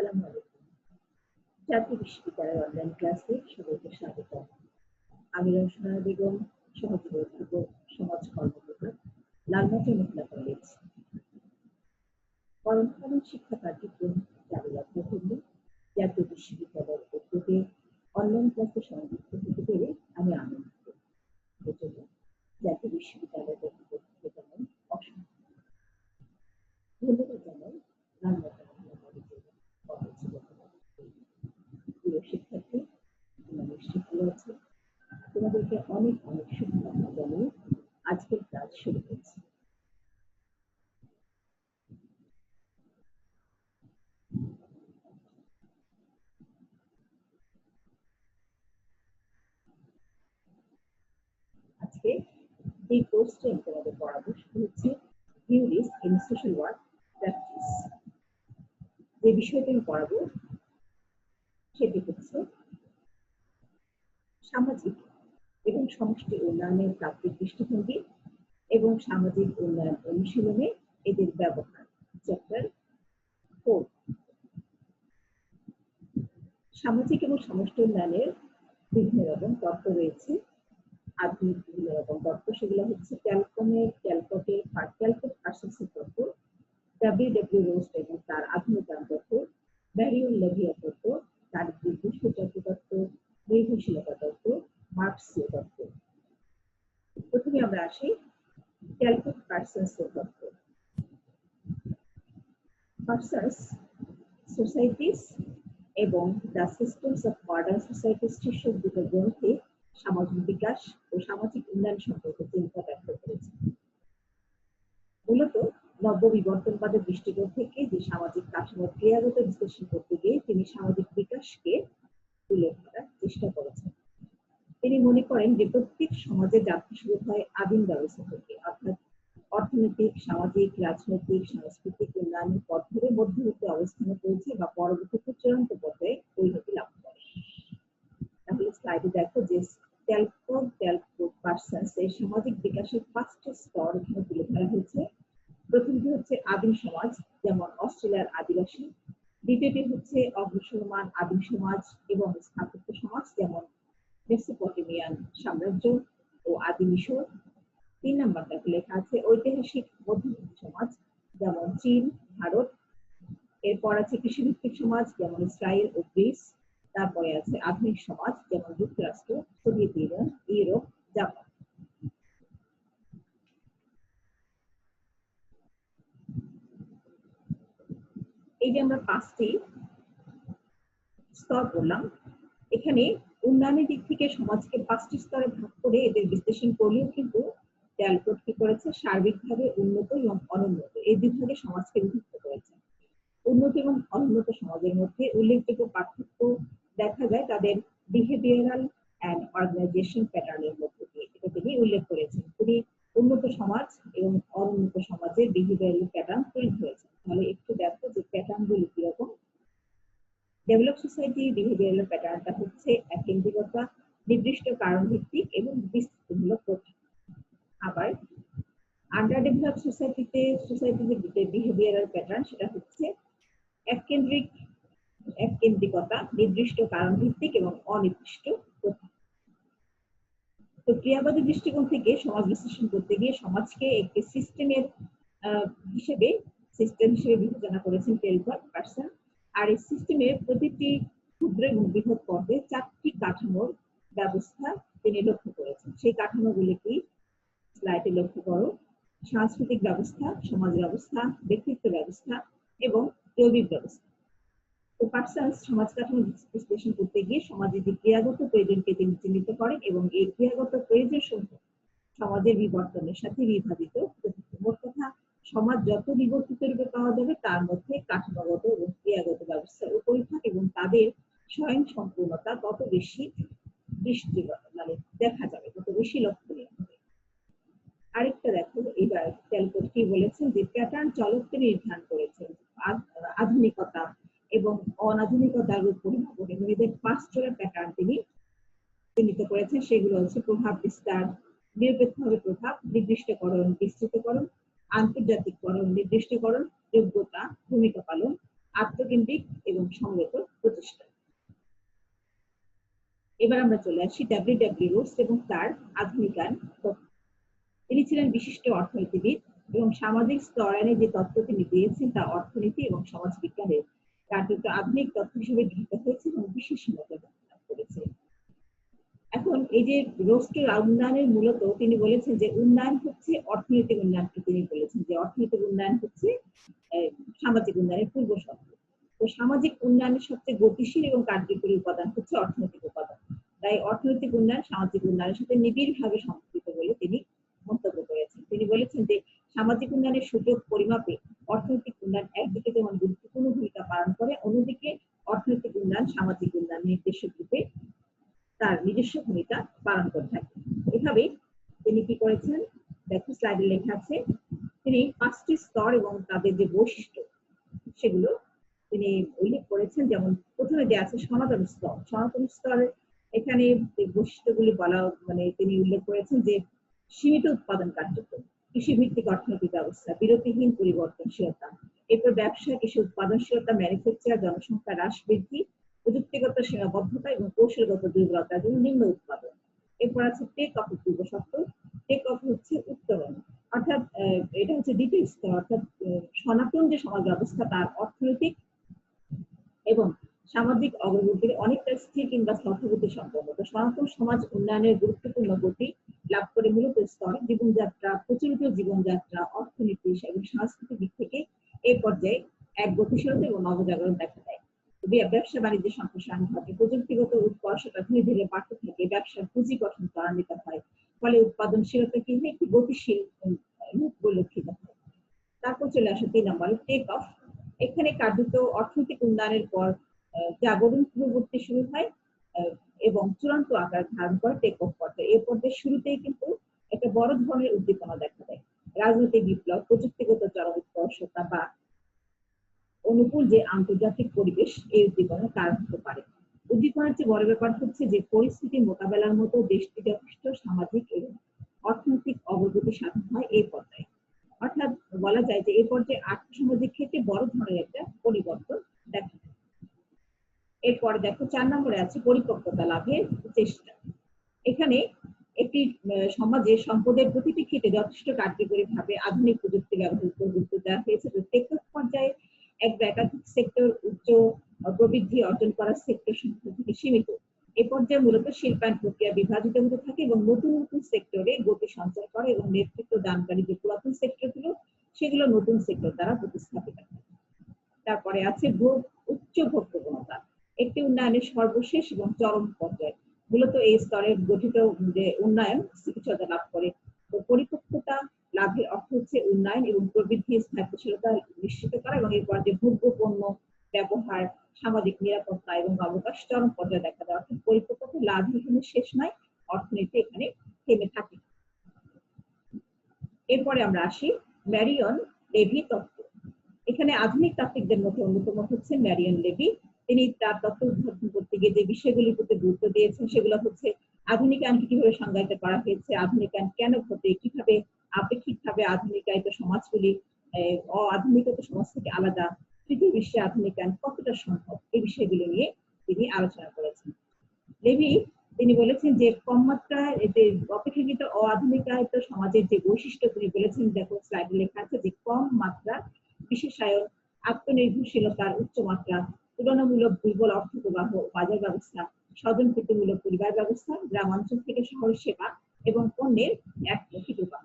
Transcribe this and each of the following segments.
আসসালামু আলাইকুম। জাতীয় বিশ্ববিদ্যালয়ের অনলাইন ক্লাসে সবাইকে স্বাগত। আমি রওশনা বেগম, সহযোগী অধ্যাপক, সমাজ কর্মকর্তা, লালমাটিয়া মহিলা কলেজ। পরমকালীন শিক্ষা কার্যক্রম চালু রাখার জন্য জাতীয় বিশ্ববিদ্যালয়ের উদ্যোগে অনলাইন ক্লাসে সংযুক্ত হতে পেরে আমি আনন্দিত। এজন্য জাতীয় বিশ্ববিদ্যালয়ের কর্তৃপক্ষকে জানাই অসংখ্য ধন্যবাদ জানাই লালমাটিয়া মহিলা কলেজের প্রিয় শিক্ষার্থী, তোমরা নিশ্চয়ই ভালো আছো। তোমাদেরকে অনেক অনেক শুভকামনা জানিয়ে আজকের ক্লাস শুরু করছি। আজকে এই কোর্সটা তোমাদের পড়াবো সেটা হচ্ছে theories in social work practice. যে বিষয়টি আমি পড়াবো সেটি হচ্ছে সামাজিক এবং সমষ্টি উন্নয়নের তাত্ত্বিক দৃষ্টিভঙ্গি এবং সামাজিক উন্নয়ন অনুশীলনে এদের ব্যবহার। চ্যাপ্টার 4। সামাজিক এবং সমষ্টি উন্নয়নের বিভিন্ন রকম তত্ত্ব রয়েছে। আধুনিক বিভিন্ন রকম তত্ত্ব, সেগুলো হচ্ছে ক্যালকটের পার্সেন্সের তত্ত্ব, ডব্লিউ রোস্ট এবং তার আধুনিকায়ন তত্ত্ব, ব্যারিয়ন লেভিয়ার তত্ত্ব, তার নির্দিষ্ট তত্ত্ব, নির্ভরশীলতা তত্ত্ব, মার্কসীয় তত্ত্ব। প্রথমে আমরা আসি ক্যালকট পার্সেন্সের তত্ত্ব। পার্সন্স, সোসাইটিস এবং the systems of modern societies শীর্ষক দুটো গ্রন্থে সামাজিক বিকাশ ও সামাজিক উন্নয়ন সম্পর্কে চিন্তা ব্যক্ত করেছেন। মূলত নব্য বিবর্তনবাদের দৃষ্টিকোণ থেকে যে সামাজিক কাঠামোর ক্রিয়াগত বিশ্লেষণ করতে গিয়ে তিনি সামাজিক বিকাশকে তুলে ধরার চেষ্টা করেছেন। তিনি মনে করেন যে প্রত্যেক সমাজের যাত্রা শুরু হয় আদিম ব্যবস্থা থেকে, অর্থাৎ অর্থনৈতিক, সামাজিক, রাজনৈতিক, সাংস্কৃতিক উন্নয়নের পথ ধরে মধ্যবর্তী অবস্থানে পৌঁছে বা পরবর্তীতে চূড়ান্ত পর্যায়ে পরিণতি লাভ করে। তাহলে স্লাইডে দেখো যে ক্যালকট পার্সন্স এর সামাজিক বিকাশের 5টি স্তর এখানে তুলে ধরা হয়েছে। প্রথমটি হচ্ছে আদিম সমাজ, যেমন অস্ট্রেলিয়ার আদিবাসী। দ্বিতীয়টি হচ্ছে অগ্রসরমান আদিম সমাজ এবং স্থাপত্য সমাজ, যেমন মেসোপটেমিয়ান সাম্রাজ্য ও আদি মিশর। 3 নম্বরটাতে লেখা আছে ঐতিহাসিক মধ্যযুগীয় সমাজ, যেমন চীন, ভারত। এরপর আছে কৃষিভিত্তিক সমাজ, যেমন ইসরায়েল ও গ্রিস। তারপরে আছে আধুনিক সমাজ, যেমন যুক্তরাষ্ট্র, সোভিয়েত ইউনিয়ন, ইউরোপ, জাপান। এই যে আমরা 5টি স্তর বললাম, এখানে উন্নয়নের দিক থেকে সমাজকে 5টি স্তরে ভাগ করে এদের বিশ্লেষণ করলেও কিন্তু ক্যালকট কি করেছে, সার্বিকভাবে উন্নত এবং অনুন্নত এই দুই ভাগে সমাজকে বিভক্ত করেছে। উন্নত এবং অনুন্নত সমাজের মধ্যে উল্লেখযোগ্য পার্থক্য দেখা যায় তাদের বিহেভিয়ারাল অ্যান্ড অর্গানাইজেশন প্যাটার্নের মধ্যে দিয়ে। এটা তিনি উল্লেখ করেছেন। তিনি উন্নত সমাজ এবং অনুন্নত সমাজের বিহেভিয়ারাল প্যাটার্ন তুলে ধরেছেন। তাহলে একটু দেখো যে প্যাটার্ন গুলি কিরকম। ডেভেলপ সোসাইটি বিহেভিয়ারাল প্যাটার্নটা হচ্ছে এককেন্দ্রিকতা, নির্দিষ্ট কারণ ভিত্তিক এবং বিস্তৃতিমূলক প্রথা। আবার আন্ডার ডেভেলপ সোসাইটিতে যে বিহেভিয়ারাল প্যাটার্ন সেটা হচ্ছে এককেন্দ্রিকতা, নির্দিষ্ট কারণ ভিত্তিক এবং অনির্দিষ্ট প্রথা। তো ক্রিয়াবাদী দৃষ্টিকোণ থেকে সমাজ বিশ্লেষণ করতে গিয়ে সমাজকে একটি সিস্টেম হিসেবে বিবেচনা করেছেন ক্যালকট পার্সন। আর এই সিস্টেমের প্রতিটি ক্ষুদ্র এবং বৃহৎ পর্বে 4টি কাঠামোর ব্যবস্থা তিনি লক্ষ্য করেছেন। সেই কাঠামোগুলি কি স্লাইডে লক্ষ্য করো। সাংস্কৃতিক ব্যবস্থা, সমাজ ব্যবস্থা, ব্যক্তিত্ব ব্যবস্থা এবং জৈবিক ব্যবস্থা। তো পার্সন্স সমাজ কাঠামো বিশ্লেষণ করতে গিয়ে সমাজের যে ক্রিয়াগত প্রয়োজনকে তিনি চিহ্নিত করেন এবং এই ক্রিয়াগত প্রয়োজন সমূহ সমাজের বিবর্তনের সাথে বিভাজিত। মোট কথা, সমাজ যত বিবর্তিত রূপে পাওয়া যাবে তার মধ্যে কাঠামোগত এবং ক্রিয়াগত ব্যবস্থার উপরিভাগ এবং তাদের স্বয়ং সম্পূর্ণতা তত বেশি দেখা যাবে, তত বেশি লক্ষণীয় হবে। আরেকটা দেখো, এবার ক্যালকট কি বলেছেন যে প্যাটার্ন চলককে নির্ধারণ করেছেন আধুনিকতা এবং অনাধুনিকতার রূপ পরিবর্তন এবং এদের 5টা প্যাটার্ন তিনি চিহ্নিত করেছেন। সেগুলো হচ্ছে প্রভাব বিস্তার, নিরপেক্ষভাবে প্রভাব, নির্দিষ্টকরণ, বিস্তৃতকরণ, আন্তর্জাতিককরণ, নির্দিষ্টকরণ, যোগ্যতা, ভূমিকা পালন, আত্মকেন্দ্রিক এবং সমবেত প্রচেষ্টা। এবার আমরা চলে আসি ডব্লিউ রোডস এবং তার আধুনিকায়ন। তিনি ছিলেন বিশিষ্ট অর্থনীতিবিদ এবং সামাজিক স্তরায়নে যে তত্ত্ব তিনি দিয়েছেন তা অর্থনীতি এবং সমাজবিজ্ঞানের কার্যত আধুনিক তত্ত্ব হিসেবে গৃহীত হয়েছে এবং বিশেষ মর্যাদা লাভ করেছে। এখন এই যে রোস্টের উন্নয়নের মূলত তিনি বলেছেন যে উন্নয়ন হচ্ছে অর্থনৈতিক উন্নয়নকে তিনি বলেছেন যে অর্থনৈতিক উন্নয়ন হচ্ছে সামাজিক উন্নয়নের পূর্ব শর্ত। তো সামাজিক উন্নয়নের সবচেয়ে গতিশীল এবং কার্যকরী উপাদান হচ্ছে অর্থনৈতিক উপাদান। তাই অর্থনৈতিক উন্নয়ন সামাজিক উন্নয়নের সাথে নিবিড়ভাবে সম্পর্কিত বলে তিনি মন্তব্য করেছেন। তিনি বলেছেন যে সামাজিক উন্নয়নের সূচক পরিমাপে অর্থনৈতিক উন্নয়ন একদিকে যেমন গুরুত্বপূর্ণ ভূমিকা পালন করে, অন্যদিকে অর্থনৈতিক উন্নয়ন সামাজিক উন্নয়ন নির্দেশক রূপে তার নিজস্ব ভূমিকা পালন করে থাকে। এভাবে তিনি কি করেছেন দেখো স্লাইডে লেখা আছে, তিনি 5টি স্তর এবং তাদের যে বৈশিষ্ট্য সেগুলো তিনি উল্লেখ করেছেন। যেমন প্রথমে যে আছে সনাতন স্তর। সনাতন স্তরে এখানে বৈশিষ্ট্যগুলি বলা তিনি উল্লেখ করেছেন যে সীমিত উৎপাদন কার্যক্রম, কৃষিভিত্তিক অর্থনৈতিক ব্যবস্থা, বিরতিহীন পরিবর্তনশীলতা, এরপর ব্যবসা, কৃষি উৎপাদনশীলতা, ম্যানুফ্যাকচার, জনসংখ্যা হ্রাস বৃদ্ধি, প্রযুক্তিগত সীমাবদ্ধতা এবং কৌশলগত দুর্বলতার জন্য নিম্ন উৎপাদন। এরপর আছে টেক অফ পূর্ব শর্ত। টেক অফ হচ্ছে উত্তরণ, অর্থাৎ এটা হচ্ছে দ্বিতীয় স্তর, অর্থাৎ সনাতন যে সমাজ ব্যবস্থা তার অর্থনৈতিক এবং সামাজিক অগ্রগতির অনেকটা স্থির কিংবা স্থগতি সম্পন্ন। সনাতন সমাজ উন্নয়নের গুরুত্বপূর্ণ গতি লাভ করে মূলত স্তর জীবনযাত্রা, প্রচলিত জীবনযাত্রা, অর্থনীতি এবং সাংস্কৃতিক দিক থেকে এই পর্যায়ে এক গতিশীলতা এবং নবজাগরণ দেখা দেয়। ব্যবসা বাণিজ্যের সম্প্রসারণ ঘটে, প্রযুক্তিগত উৎকর্ষতা ধীরে ধীরে বাড়তে থাকে, ব্যবসার পুঁজি গঠন ত্বরান্বিত হয়, ফলে উৎপাদনশীলতা কিন্তু একটি গতিশীল রূপ পরিলক্ষিত হয়। তারপর চলে আসে 3 নম্বরে টেক অফ। এখানে কার্যত অর্থনৈতিক উন্নয়নের পর জাগরণ পূর্ববর্তী শুরু হয় এবং চূড়ান্ত আকার ধারণ করে টেক অফ পর্যায়ে। এই পর্যায়ে শুরুতেই কিন্তু একটা বড় ধরনের উদ্দীপনা দেখা দেয়। রাজনৈতিক বিপ্লব, প্রযুক্তিগত চরম উৎকর্ষতা বা অনুকূল যে আন্তর্জাতিক পরিবেশ এই উদ্দীপনার কারণ হতে পারে। উদ্দীপনার চেয়ে বড় ব্যাপার হচ্ছে যে পরিস্থিতি মোকাবেলার মতো দেশটি যথেষ্ট সামাজিক এবং অর্থনৈতিক অগ্রগতি সাধন হয় এই পর্যায়ে। অর্থাৎ বলা যায় যে এই পর্যায়ে আর্থসামাজিক ক্ষেত্রে বড় ধরনের একটা পরিবর্তন দেখা যায়। এরপরে দেখো 4 নম্বরে আছে পরিপক্কতা লাভের চেষ্টা। এখানে একটি সমাজে সম্পদের প্রতিটি ক্ষেত্রে যথেষ্ট কার্যকরী ভাবে আধুনিক প্রযুক্তি ব্যবহার করে গুরুত্ব দেওয়া হয়েছে। টেকনিক পর্যায়ে এক বা একাধিক সেক্টর উচ্চ প্রবৃদ্ধি অর্জন করার সেক্টর সংখ্যা থেকে সীমিত। এ পর্যায়ে মূলত শিল্পায়ন প্রক্রিয়া বিভাজিত হতে থাকে এবং নতুন নতুন সেক্টরে গতি সঞ্চার করে এবং নেতৃত্ব দানকারী যে পুরাতন সেক্টরগুলো সেগুলো নতুন সেক্টর দ্বারা প্রতিস্থাপিত হয়। তারপরে আছে উচ্চ ভোগ প্রবণতা, একটি উন্নয়নের সর্বশেষ এবং চরম পর্যায়ে। মূলত এই স্তরে গঠিত যে উন্নয়ন স্থিতিশীলতা লাভ করে। তো পরিপক্কতা লাভের অর্থ হচ্ছে উন্নয়ন এবং প্রবৃদ্ধি স্থায়িত্বশীলতা নিশ্চিত করা এবং এরপর যে ভোগ্য পণ্য ব্যবহার, সামাজিক নিরাপত্তা এবং অবকাশ চরম পর্যায়ে দেখা দেয়। অর্থাৎ পরিপক্কতা লাভ এখানে শেষ নয়, অর্থনীতি এখানে থেমে থাকে। এরপরে আমরা আসি ম্যারিয়ন লেভি তত্ত্ব। এখানে আধুনিক তাত্ত্বিকদের মধ্যে অন্যতম হচ্ছে ম্যারিয়ন লেভি। তিনি তার তত্ত্ব উদ্ভাবন করতে গিয়ে যে বিষয়গুলির প্রতি গুরুত্ব দিয়েছেন সেগুলো হচ্ছে আধুনিকায়নকে কিভাবে সংজ্ঞায়িত করা হয়েছে, আধুনিকায়ন কেন ঘটে, কিভাবে আপেক্ষিকভাবে আধুনিকায়িত সমাজগুলি আধুনিকত সমাজ থেকে আলাদা, তৃতীয় বিশ্বে আধুনিকায়ন কতটা সম্ভব, এই বিষয়গুলো নিয়ে তিনি আলোচনা করেছেন। লেভি তিনি বলেছেন যে কম মাত্রায় যে অপেক্ষাকৃত অআধুনিকায়িত সমাজের যে বৈশিষ্ট্য তিনি বলেছেন, দেখো স্লাইডে লেখা আছে যে কম মাত্রা বিশেষায়ন, আত্মনির্ভরশীলতার উচ্চ মাত্রা, তুলনামূলক দুর্বল অর্থ প্রবাহ, বাজার ব্যবস্থা, স্বজনপ্রীতিমূলক পরিবার ব্যবস্থা, গ্রামাঞ্চল থেকে শহর সেবা এবং পণ্যের একমুখী প্রবাহ।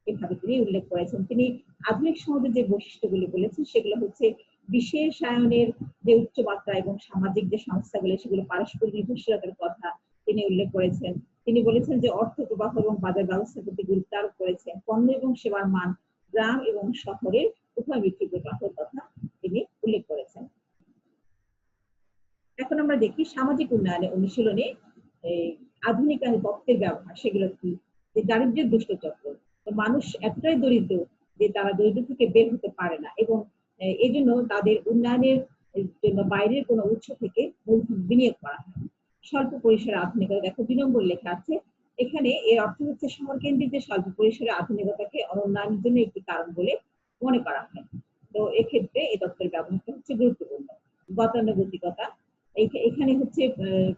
এভাবে তিনি উল্লেখ করেছেন। তিনি আধুনিক সমাজের যে বৈশিষ্ট্যগুলি বলেছেন সেগুলো হচ্ছে বিশেষায়নের যে উচ্চ মাত্রা এবং সামাজিক যে সংস্থাগুলি সেগুলো পারস্পরিক নির্ভরশীলতার কথা তিনি উল্লেখ করেছেন। তিনি বলেছেন যে অর্থ প্রবাহ এবং বাজার ব্যবস্থার প্রতি গুরুত্ব আরোপ করেছেন। পণ্য এবং সেবার মান গ্রাম এবং শহরের উভয়মুখী প্রবাহের কথা তিনি উল্লেখ করেছেন। এখন আমরা দেখি সামাজিক উন্নয়নের অনুশীলনে আধুনিকায়ন তত্ত্বের ব্যবহার, সেগুলো কি? যে দারিদ্র্যের দুষ্ট চক্র, মানুষ এতটাই দরিদ্র যে তারা দরিদ্র থেকে বের হতে পারে না এবং এই জন্য তাদের উন্নয়নের জন্য বাইরের কোনো উৎস থেকে মূলধন বিনিয়োগ করা হয়। স্বল্প পরিসরে আধুনিকতা, দেখো 2 নম্বর লেখা আছে এখানে। এর অর্থ হচ্ছে শহর কেন্দ্রিক যে স্বল্প পরিসরে আধুনিকতাকে অনুন্নয়নের জন্য একটি কারণ বলে মনে করা হয়। তো এক্ষেত্রে এই তত্ত্বের ব্যবহারটা হচ্ছে গুরুত্বপূর্ণ। গতানুগতিকতা, এখানে হচ্ছে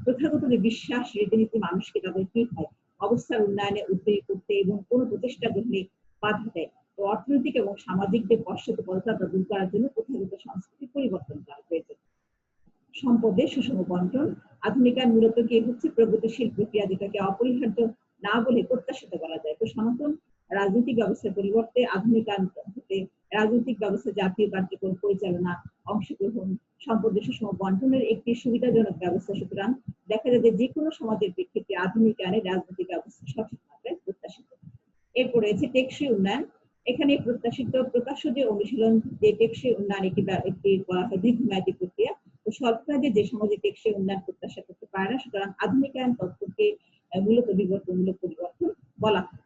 প্রথাগত যে বিশ্বাস রীতিনীতি মানুষকে তাদের কি হয় অবস্থার উন্নয়নে উদ্যোগী করতে এবং কোন প্রচেষ্টা গ্রহণে বাধা দেয়। তো অর্থনৈতিক এবং সামাজিক যে পশ্চাৎপদতা দূর করার জন্য প্রথাগত সংস্কৃতি পরিবর্তন করা হয়েছে। সম্পদের সুষম বন্টন, আধুনিকায়ন মূলত কি হচ্ছে প্রগতিশীল প্রক্রিয়া, যেটাকে অপরিহার্য না বলে প্রত্যাশিত করা যায়। তো সনাতন রাজনৈতিক ব্যবস্থার পরিবর্তে আধুনিকায়ন হতে রাজনৈতিক ব্যবস্থা জাতীয় কার্যক্রম পরিচালনা, অংশগ্রহণ, সম্পদের সুষম বন্টনের একটি সুবিধাজনক ব্যবস্থা। সুতরাং দেখা যায় যে কোনো সমাজের প্রেক্ষিতে আধুনিকায়নে রাজনৈতিক ব্যবস্থা সঠিক মাত্রায় প্রত্যাশিত। এরপর রয়েছে টেকসই উন্নয়ন। এখানে প্রত্যাশিত প্রকাশ্য যে অনুশীলন যে টেকসই উন্নয়ন একটি দীর্ঘমেয়াদী প্রক্রিয়া। তো স্বল্পমেয়াদী যে সমাজে টেকসই উন্নয়ন প্রত্যাশা করতে পারে না, সুতরাং আধুনিকায়ন তত্ত্বকে মূলত বিবর্তনমূলক পরিবর্তন বলা হয়।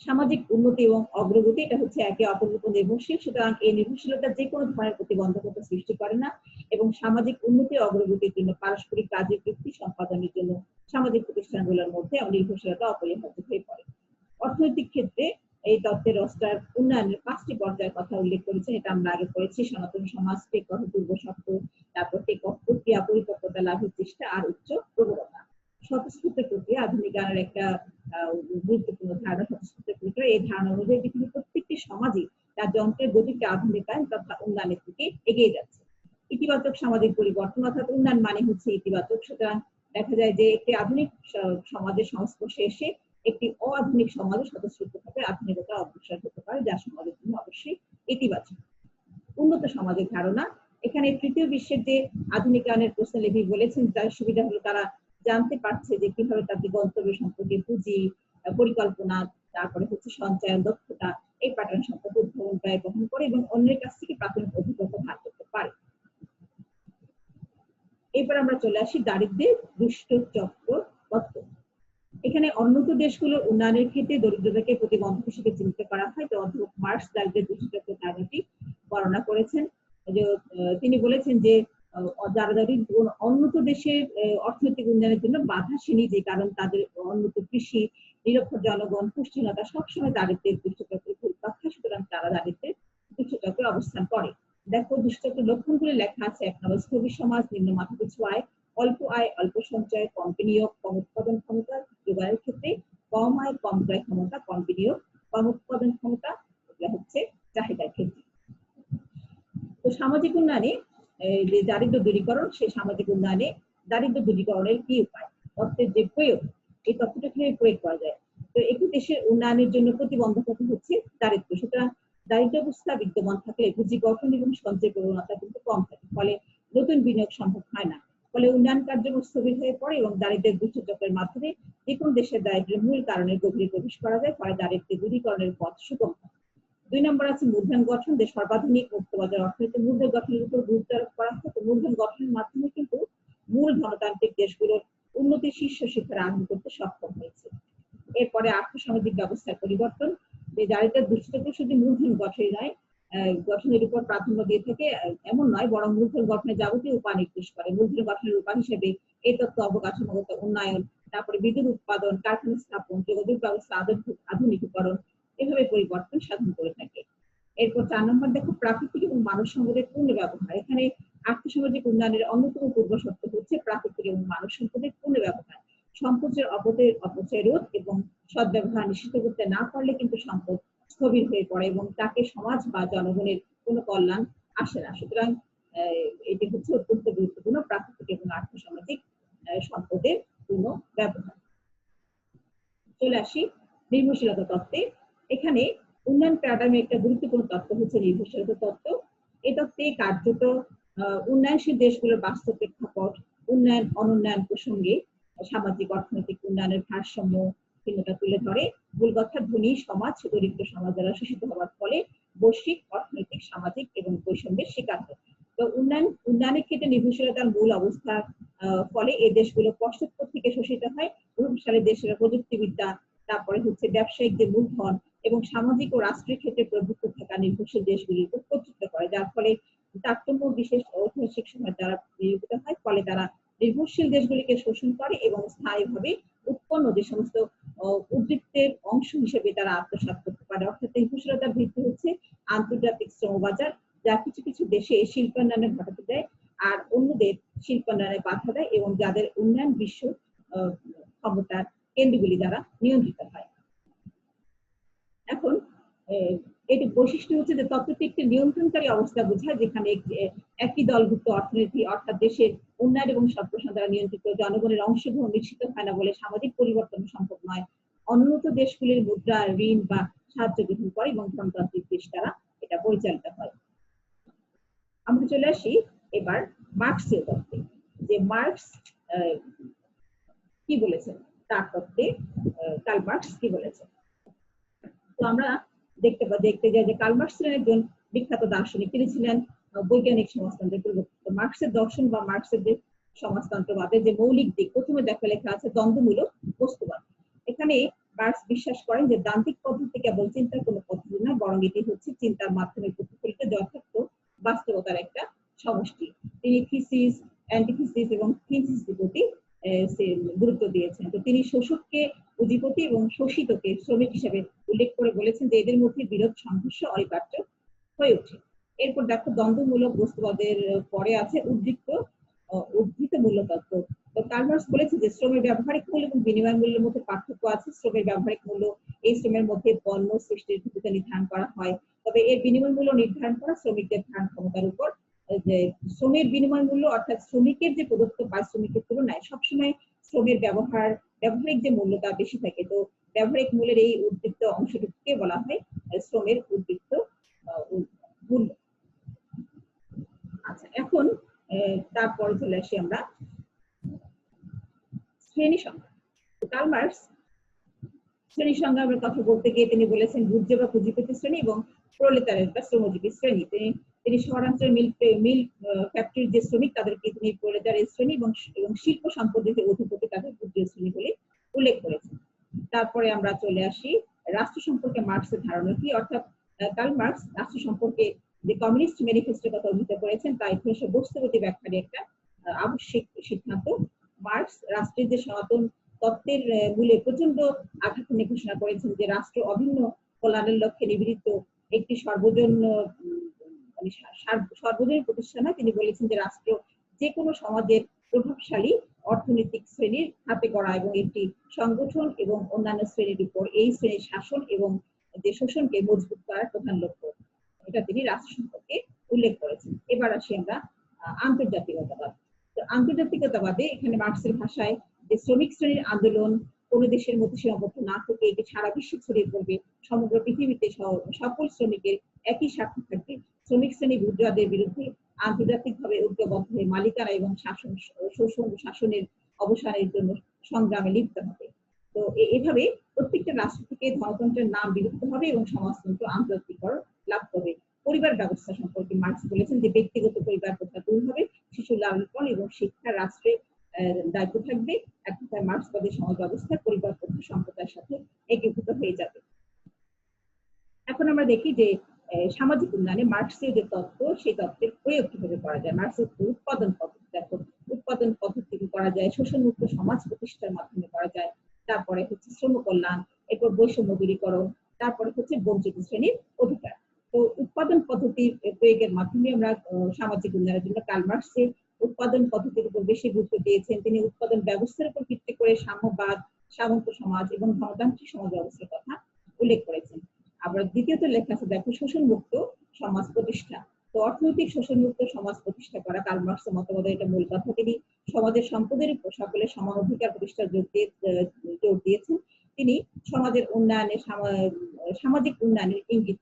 সামাজিক উন্নতি এবং অগ্রগতি, এটা হচ্ছে একে অপরের উপর নির্ভরশীল, সুতরাং এই নির্ভরশীলতা যে কোনো ধরনের প্রতিবন্ধকতা সৃষ্টি করে না এবং সামাজিক উন্নতি অগ্রগতির জন্য পারস্পরিক কাজের চুক্তি সম্পাদনের জন্য সামাজিক প্রতিষ্ঠানগুলোর মধ্যে নির্ভরশীলতা অপরিহার্য হয়ে পড়ে। অর্থনৈতিক ক্ষেত্রে এই তত্ত্বের রচনার উন্নয়নের 5টি পর্যায়ের কথা উল্লেখ করেছেন, এটা আমরা আগে পড়েছি। সনাতন সমাজ, টেক অফ পূর্বশর্ত, তারপর টেক অফ প্রক্রিয়া, পরিপক্কতা লাভের চেষ্টা আর উচ্চ প্রবণতা। স্বতঃস্ফূর্ত প্রক্রিয়া আধুনিকায়নের একটা গুরুত্বপূর্ণ ধারণা। স্বতঃস্ফূর্ত প্রক্রিয়া এই ধারণা অনুযায়ী পৃথিবীর প্রত্যেকটি সমাজই তার যন্ত্রের গতিকে আধুনিকায়ন তথা উন্নয়নের দিকে এগিয়ে যাচ্ছে। ইতিবাচক সামাজিক পরিবর্তন, অর্থাৎ উন্নয়ন মানে হচ্ছে ইতিবাচক। সুতরাং দেখা যায় যে একটি আধুনিক সমাজের সংস্পর্শে এসে একটি অআধুনিক সমাজে স্বতঃস্ফূর্তভাবে আধুনিকতা অগ্রসর হতে পারে, যা সমাজের জন্য অবশ্যই ইতিবাচক। উন্নত সমাজের ধারণা, এখানে তৃতীয় বিশ্বের যে আধুনিকায়নের প্রশ্ন লেভি বলেছেন, যার সুবিধা হলো তারা জানতে পারছে যে কিভাবে তাদের গন্তব্য সম্পর্কে পুঁজি, পরিকল্পনা, তারপরে হচ্ছে সঞ্চয়, দক্ষতা, এই প্যাটার্ন সম্পর্কে উদ্ভাবন ব্যয় বহন করে এবং অন্যের কাছ থেকে প্রাথমিক অভিজ্ঞতা ধার করতে পারে। এরপর আমরা চলে আসি দারিদ্র্যের দুষ্ট চক্র তত্ত্ব। এখানে উন্নত দেশগুলোর উন্নয়নের ক্ষেত্রে দরিদ্রতাকে প্রতিবন্ধক হিসেবে চিহ্নিত করা হয়। তো অধ্যাপক মার্কস দারিদ্র্যের দুষ্ট চক্র ধারণাটি বর্ণনা করেছেন। তিনি বলেছেন যে যারা উন্নত দেশের অর্থনৈতিক উন্নয়নের জন্য বাধাসীনী, যে কারণ তাদের উন্নত কৃষি, নিরক্ষর জনগণ, পুষ্টিহীনতা সবসময় দারিদ্র্যের দুষ্টচক্রের পরিপন্থী, সুতরাং তারা দারিদ্র্যের দুষ্টচক্রে অবস্থান করে। দেখো দুষ্টচক্রের লক্ষণগুলি লেখা আছে। 1 নম্বর স্থবির সমাজ, নিম্ন মাথাপিছু আয়, অল্প আয়, অল্প সঞ্চয়, কম বিনিয়োগ, কম উৎপাদন ক্ষমতা, যোগানের ক্ষেত্রে কম আয়, কম ক্রয় ক্ষমতা, কম বিনিয়োগ, কম উৎপাদন ক্ষমতা, এগুলো হচ্ছে চাহিদার ক্ষেত্রে। তো সামাজিক উন্নয়নে যে দারিদ্র দূরীকরণ, সেই সামাজিক উন্নয়নে দারিদ্র দূরীকরণের কি উপায়, তত্ত্বের যে প্রয়োগ, এই তত্ত্বটা কিভাবে প্রয়োগ করা যায়। তো একটি দেশের উন্নয়নের জন্য প্রতিবন্ধকতা হচ্ছে দারিদ্র। সুতরাং দারিদ্র অবস্থা বিদ্যমান থাকলে পুঁজি গঠন এবং সঞ্চয় প্রবণতা কিন্তু কম থাকে, ফলে নতুন বিনিয়োগ সম্ভব হয় না, ফলে উন্নয়ন কার্যক্রম স্থবির হয়ে পড়ে এবং দারিদ্র্যের দুষ্টচক্রের মাধ্যমে যে কোনো দেশের দারিদ্র্যের মূল কারণে গভীরে প্রবেশ করা যায়, ফলে দারিদ্র্য দূরীকরণের পথ সুগম হয়। 2 নম্বর আছে মূলধন গঠন। যে সর্বাধুনিক মুক্তবাজার অর্থনীতি মূলধন গঠনের উপর গুরুত্ব আরোপ করা হয়। তো মূলধন গঠনের মাধ্যমে কিন্তু মূল ধনতান্ত্রিক দেশগুলোর উন্নতির শীর্ষ শিখরে আরোহণ করতে সক্ষম হয়েছে। এরপরে আর্থসামাজিক ব্যবস্থার পরিবর্তন। যে দারিদ্র্যের দুষ্টচক্র শুধু মূলধন গঠনই নয়, গঠনের উপর প্রাধান্য দিয়ে থাকে এমন নয়, বরং মূলধন গঠনের যাবতীয় উপায় নির্দেশ করে। মূলধন গঠনের উপায় হিসেবে এই তত্ত্ব অবকাঠামোগত উন্নয়ন, তারপরে বিদ্যুৎ উৎপাদন, কারখানা স্থাপন, যোগাযোগ ব্যবস্থা আধুনিকীকরণ, এভাবে পরিবর্তন সাধন করে থাকে। এরপর 4 নম্বর দেখো প্রাকৃতিক এবং মানব সম্পদের পূর্ণ ব্যবহার। এখানে আর্থসামাজিক উন্নয়নের অন্যতম পূর্ব শর্ত হচ্ছে প্রাকৃতিক এবং মানব সম্পদের পূর্ণ ব্যবহার। সম্পদের অপচয় রোধ এবং সদ্ব্যবহার নিশ্চিত করতে না পারলে কিন্তু সম্পদ স্থবির হয়ে পড়ে এবং তাকে সমাজ বা জনগণের কোনো কল্যাণ আসে না। সুতরাং এটি হচ্ছে অত্যন্ত গুরুত্বপূর্ণ, প্রাকৃতিক এবং আর্থসামাজিক সম্পদের পূর্ণ ব্যবহার। চলে আসি নির্ভরশীলতা তত্ত্বে। এখানে উন্নয়ন প্যারাডাইমে একটা গুরুত্বপূর্ণ তত্ত্ব হচ্ছে নির্ভরশীলতা তত্ত্ব। এই তত্ত্বে কার্যত উন্নয়নশীল দেশগুলোর বাস্তব প্রেক্ষাপট, উন্নয়ন অনুন্নয়ন প্রসঙ্গে সামাজিক অর্থনৈতিক উন্নয়নের ভারসাম্যহীনতা তুলে ধরে। মূল কথা, ধনী সমাজ দরিদ্র সমাজ দ্বারা শোষিত হওয়ার ফলে বৈশ্বিক অর্থনৈতিক সামাজিক এবং বৈষম্যের শিকার হয়। তো উন্নয়নের ক্ষেত্রে নির্ভরশীলতার মূল অবস্থার ফলে এই দেশগুলো পশ্চাৎপদ থেকে শোষিত হয়। প্রভাবশালী দেশের প্রযুক্তিবিদ্যা, তারপরে হচ্ছে ব্যবসায়িক যে মূলধন এবং সামাজিক ও রাষ্ট্রীয় ক্ষেত্রে প্রভুত্ব থাকা নির্ভরশীল দেশগুলির উপর কর্তৃত্ব করে, যার ফলে তারতম্য বিশেষ ঐতিহাসিক সময় দ্বারা নিরূপিত হয়। ফলে তারা নির্ভরশীল দেশগুলিকে শোষণ করে এবং স্থায়ীভাবে উৎপন্ন যে সমস্ত উদ্বৃত্তের অংশ হিসেবে তারা আত্মসাৎ করতে পারে, অর্থাৎ এই কুশলতার ভিত্তি হচ্ছে আন্তর্জাতিক শ্রমবাজার, যা কিছু কিছু দেশে শিল্পায়ন ঘটাতে দেয় আর অন্যদের শিল্পায়নে বাধা দেয় এবং যাদের উন্নয়ন বিশ্ব ক্ষমতার কেন্দ্রগুলি দ্বারা নিয়ন্ত্রিত হয়। এখন এটি বৈশিষ্ট্য হচ্ছে যে তত্ত্বটি একটি নিয়ন্ত্রণকারী অবস্থা বোঝায়, যেখানে একটি দলভুক্ত অর্থনীতি অর্থাৎ দেশের উন্নয়ন এবং সম্প্রসারণ দ্বারা নিয়ন্ত্রিত, জনগণের অংশগ্রহণ নিশ্চিত হয় না বলে সামাজিক পরিবর্তন সম্ভব নয়। অনুন্নত দেশগুলির মুদ্রা, ঋণ বা সাহায্য গ্রহণ করে এবং গণতান্ত্রিক দেশ দ্বারা এটা পরিচালিত হয়। আমরা চলে আসি এবার মার্ক্সীয় তত্ত্বে, যে মার্ক্স কি বলেছেন তার তত্ত্বে কার্ল মার্ক্স কি বলেছেন। তো আমরা দেখতে যাই যে কার্ল মার্ক্স ছিলেন একজন বিখ্যাত দার্শনিক। তিনি ছিলেন বৈজ্ঞানিক সমাজতন্ত্রের প্রবক্তা। মার্ক্সের দর্শন বা মার্ক্সের যে সমাজতন্ত্রবাদের যে মৌলিক দিক, প্রথমে লেখা আছে দ্বন্দ্বমূলক বস্তুবাদ। এখানে মার্ক্স বিশ্বাস করেন যে দান্তিক পদ্ধতি কেবল চিন্তার কোনো পদ্ধতি না, বরং এটি হচ্ছে চিন্তার মাধ্যমে প্রতিফলিত যথার্থ বাস্তবতার একটা সমষ্টি। তিনি থিসিস, অ্যান্টিথিসিস এবং থিসিসের প্রতি গুরুত্ব দিয়েছেন। তো তিনি শোষককে পুঁজিপতি এবং শোষিতকে শ্রমিক হিসেবে উল্লেখ করে বলেছেন যে এদের মধ্যে বিরোধ সংঘর্ষ অনিবার্য হয়ে ওঠে। এরপর দেখো দ্বন্দ্বমূলক বস্তুবাদের পরে আছে উদ্ধৃত মূল্যতত্ত্ব। তো কার্ল মার্ক্স বলেছে যে শ্রমের ব্যবহারিক মূল্য এবং বিনিময় মূল্যের মধ্যে পার্থক্য আছে। শ্রমের ব্যবহারিক মূল্য এই শ্রমের মধ্যে পণ্য সৃষ্টির ভিত্তিতে নির্ধারণ করা হয়, তবে এর বিনিময় মূল্য নির্ধারণ করা শ্রমিকদের ধারণ ক্ষমতার উপর। যে শ্রমের বিনিময় মূল্য অর্থাৎ শ্রমিকের যে প্রদত্ত পারিশ্রমিকের তুলনায় সবসময় শ্রমের ব্যবহারিক যে মূল্যটা বেশি থাকে। তো ব্যবহারিক মূল্যের এই উদ্বৃত্ত অংশটিকে বলা হয় শ্রমের উদ্বৃত্ত মূল্য। আচ্ছা, এখন তারপরে চলে আসি আমরা শ্রেণী সংজ্ঞা। কার্ল মার্ক্স শ্রেণী সংগ্রামের কথা বলতে গিয়ে তিনি বলেছেন বুর্জোয়া বা পুঁজিপতি শ্রেণী এবং প্রোলেতারিয়েট বা শ্রমজীবী শ্রেণী। তিনি শহরাঞ্চলের মিল ফ্যাক্টরির যে শ্রমিক তাদেরকে তিনি প্রোলেতারিয়েট শ্রেণী এবং শিল্প সম্পদের যে অধিপতি তাদের বুর্জোয়া শ্রেণী বলে উল্লেখ করেছেন। তারপরে আমরা চলে আসি রাষ্ট্র সম্পর্কে মার্ক্সের ধারণা কি, অর্থাৎ কার্ল মার্ক্স রাষ্ট্র সম্পর্কে যে কমিউনিস্ট ম্যানিফেস্টোর কথা উল্লেখ করেছেন তা ইতিহাসের বস্তুগত ব্যাখ্যার একটা আবশ্যিক সিদ্ধান্ত। মার্ক্স রাষ্ট্রের যে সনাতন তত্ত্বের মূলে প্রচন্ড আঘাত নিয়ে ঘোষণা করেছেন যে রাষ্ট্র অভিন্ন কল্যাণের লক্ষ্যে নিবেদিত একটি সর্বজনীন প্রতিষ্ঠান। তিনি বলেছেন যে রাষ্ট্র যে কোনো সমাজের প্রভাবশালী অর্থনৈতিক শ্রেণীর হাতে গড়া এবং একটি সংগঠন এবং অন্যান্য শ্রেণীর উপর এই শ্রেণীর শাসন এবং যে শোষণকে মজবুত করার প্রধান লক্ষ্য। এটা তিনি রাষ্ট্র সম্পর্কে উল্লেখ করেছেন। এবার আসি আমরা আন্তর্জাতিকতাবাদ। তো আন্তর্জাতিকতাবাদে এখানে মার্ক্সের ভাষায় যে শ্রমিক শ্রেণীর আন্দোলন কোনো দেশের মধ্যে সীমাবদ্ধ না থেকে এটি সারা বিশ্বে ছড়িয়ে পড়বে, সমগ্র পৃথিবীতে সকল শ্রমিকের একই স্বার্থ থাকবে। শ্রমিক শ্রেণী বুর্জোয়াদের বিরুদ্ধে আন্তর্জাতিকভাবে ঐক্যবদ্ধ হয়ে মালিকানা এবং শাসনের অবসানের জন্য সংগ্রামে লিপ্ত হবে। তো এভাবে প্রত্যেকটা রাষ্ট্র থেকে ধনতন্ত্রের নাম বিলুপ্ত হবে এবং সমাজতন্ত্র আন্তর্জাতিকরণ লাভ করবে। পরিবার ব্যবস্থা সম্পর্কে মার্ক্স বলেছেন যে ব্যক্তিগত পরিবার প্রথা দূর হবে, শিশু লালন পালন এবং শিক্ষা রাষ্ট্রের দায়িত্ব থাকবে। এক কথায় মার্ক্সবাদী সমাজ ব্যবস্থা পরিবার প্রথা সম্প্রদায়ের সাথে একীভূত হয়ে যাবে। এখন আমরা দেখি যে সামাজিক উন্নয়নে মার্ক্সের যে তত্ত্ব সেই তত্ত্বের প্রয়োগ কিভাবে করা যায়। মার্ক্সের উৎপাদন পদ্ধতি, দেখো উৎপাদন পদ্ধতি করা যায় শোষণমুক্ত সমাজ প্রতিষ্ঠার মাধ্যমে করা যায়। তারপরে হচ্ছে শ্রম কল্যাণ, এরপর বৈষম্য দূরীকরণ, তারপরে হচ্ছে বঞ্চিত শ্রেণীর অধিকার। তো উৎপাদন পদ্ধতির প্রয়োগের মাধ্যমে আমরা সামাজিক উন্নয়নের জন্য কার্ল মার্ক্স যে উৎপাদন পদ্ধতির উপর বেশি গুরুত্ব দিয়েছেন। তিনি উৎপাদন ব্যবস্থার উপর ভিত্তি করে সাম্যবাদ, সামন্ত সমাজ এবং গণতান্ত্রিক সমাজ ব্যবস্থার কথা উল্লেখ করেছেন। আবার দ্বিতীয়ত লেখা আছে দেখো শোষণ মুক্ত সমাজ প্রতিষ্ঠা। তো অর্থনৈতিক শোষণ মুক্ত সমাজ প্রতিষ্ঠা করা কার্ল মার্ক্সের মতবাদে এটা মূল কথা। তিনি সমাজের সম্পদের উপর সকলের সমান অধিকার প্রতিষ্ঠার জোর দিয়েছেন। তিনি সমাজের উন্নয়নে সামাজিক উন্নয়নের ইঙ্গিত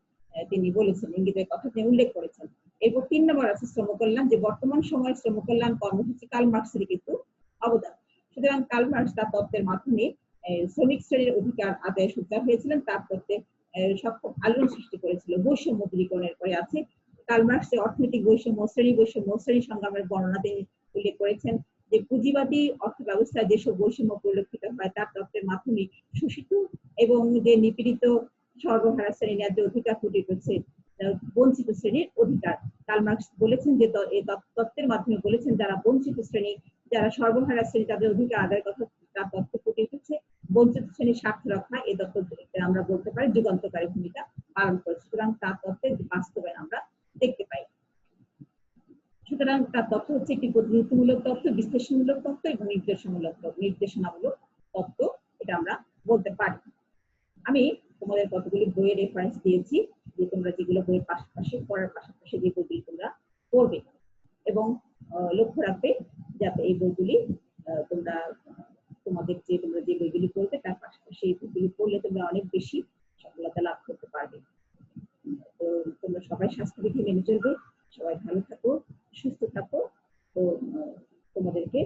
তিনি বলেছেন, ইঙ্গিতের কথা তিনি উল্লেখ করেছেন। এরপর 3 নম্বর আছে শ্রম কল্যাণ, যে বর্তমান সময়ে শ্রম কল্যাণ কর্মসূচি কার্ল মার্ক্সের কিন্তু অবদান। সুতরাং কার্ল মার্ক্স তার তত্ত্বের মাধ্যমে শ্রমিক শ্রেণীর অধিকার আদায় সোচ্চার হয়েছিলেন, তার তত্ত্বে সক্ষম আলোড়ন সৃষ্টি করেছিল। বৈষম্য দূরীকরণের পরে আছে কার্ল মার্ক্সের অর্থনৈতিক বৈষম্য, শ্রেণী সংগ্রামের বর্ণনা তিনি উল্লেখ করেছেন। যে পুঁজিবাদী অর্থ ব্যবস্থায় যেসব বৈষম্য পরিলক্ষিত হয় তার তত্ত্বের মাধ্যমে শোষিত এবং যে নিপীড়িত সর্বহারা শ্রেণী ন্যায্য অধিকার ফুটে উঠেছে, বঞ্চিত শ্রেণীর অধিকার। কার্ল মার্ক্স বলেছেন যে এই তত্ত্বের মাধ্যমে বলেছেন যারা বঞ্চিত শ্রেণী, যারা সর্বহারা শ্রেণী তাদের অধিকার আদায়ের কথা তার তত্ত্বে ফুটে উঠেছে। বঞ্চিত শ্রেণীর স্বার্থ রক্ষা এই তত্ত্ব আমরা বলতে পারি যুগান্তকারী ভূমিকা পালন করে। সুতরাং তার তত্ত্বের বাস্তবায়ন আমরা দেখতে পাই। সুতরাং তার তথ্য হচ্ছে একটি প্রতিনিধিত্বমূলক তথ্য, বিশ্লেষণমূলক তথ্য এবং নির্দেশনামূলক তথ্য, এটা আমরা বলতে পারি। আমি তোমাদের কতগুলি বইয়ের রেফারেন্স দিয়েছি, যে তোমরা যেগুলো বইয়ের পাশাপাশি পড়ার পাশাপাশি যে বইগুলি তোমরা পড়বে এবং লক্ষ্য রাখবে যাতে এই বইগুলি তোমরা তোমরা যে বইগুলি পড়বে তার পাশাপাশি এই বইগুলি পড়লে তোমরা অনেক বেশি সফলতা লাভ করতে পারবে। তো তোমরা সবাই স্বাস্থ্যবিধি মেনে চলবে, সবাই ভালো থাকো, সুস্থ থাকো। তো তোমাদেরকে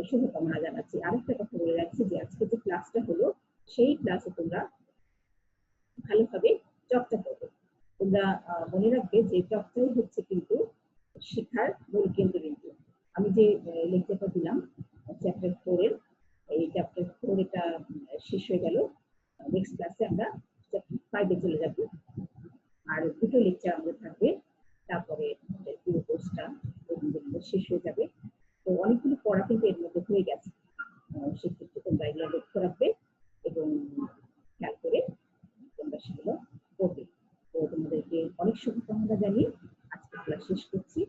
শুভকামনা জানাচ্ছি। আরেকটা কথা বলে রাখছি যে আজকে যে ক্লাসটা হলো সেই ক্লাসে তোমরা ভালোভাবে চর্চা করবে। তোমরা মনে রাখবে যে চর্চাই হচ্ছে কিন্তু শিক্ষার মূল কেন্দ্রবিন্দু। আমি যে লেকচারটা দিলাম চ্যাপ্টার 4 এর, এই চ্যাপ্টার 4 এটা শেষ হয়ে গেল। নেক্সট ক্লাসে আমরা চ্যাপ্টার 5 এ চলে যাব, আর দুটো লেকচার আমাদের থাকবে, তারপরে পুরো কোর্সটা শেষ হয়ে যাবে। তো অনেকগুলো পড়া কিন্তু এর মধ্যে হয়ে গেছে, সেক্ষেত্রে তোমরা এগুলো লক্ষ্য রাখবে এবং খেয়াল করে তোমরা সেগুলো করবে। তো তোমাদেরকে অনেক শুভকামনা জানিয়ে আজকে ক্লাস শেষ করছি।